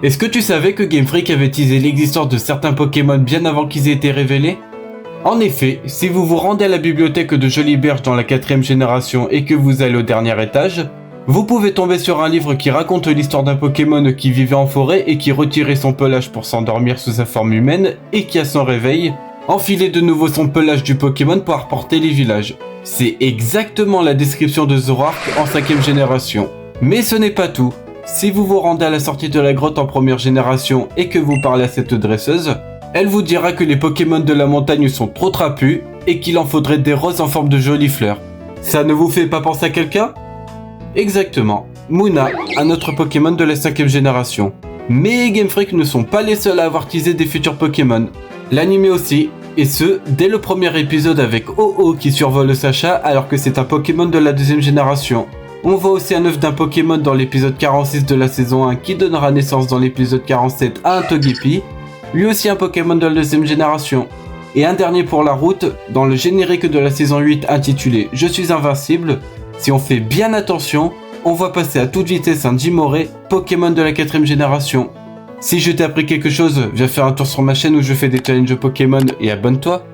Est-ce que tu savais que Game Freak avait teasé l'existence de certains Pokémon bien avant qu'ils aient été révélés? En effet, si vous vous rendez à la bibliothèque de Joliberge dans la 4ème génération et que vous allez au dernier étage, vous pouvez tomber sur un livre qui raconte l'histoire d'un Pokémon qui vivait en forêt et qui retirait son pelage pour s'endormir sous sa forme humaine et qui à son réveil, enfilait de nouveau son pelage du Pokémon pour reporter les villages. C'est exactement la description de Zoroark en 5ème génération. Mais ce n'est pas tout. Si vous vous rendez à la sortie de la grotte en première génération et que vous parlez à cette dresseuse, elle vous dira que les Pokémon de la montagne sont trop trapus et qu'il en faudrait des roses en forme de jolies fleurs. Ça ne vous fait pas penser à quelqu'un? Exactement, Munna, un autre Pokémon de la 5ème génération. Mais Game Freak ne sont pas les seuls à avoir teasé des futurs Pokémon. L'anime aussi, et ce, dès le premier épisode avec Oh-Oh qui survole Sacha alors que c'est un Pokémon de la 2ème génération. On voit aussi un œuf d'un Pokémon dans l'épisode 46 de la saison 1 qui donnera naissance dans l'épisode 47 à un Togepi, lui aussi un Pokémon de la 2ème génération. Et un dernier pour la route, dans le générique de la saison 8 intitulé Je suis invincible, si on fait bien attention, on voit passer à toute vitesse un Jimore, Pokémon de la 4ème génération. Si je t'ai appris quelque chose, viens faire un tour sur ma chaîne où je fais des challenges Pokémon et abonne-toi.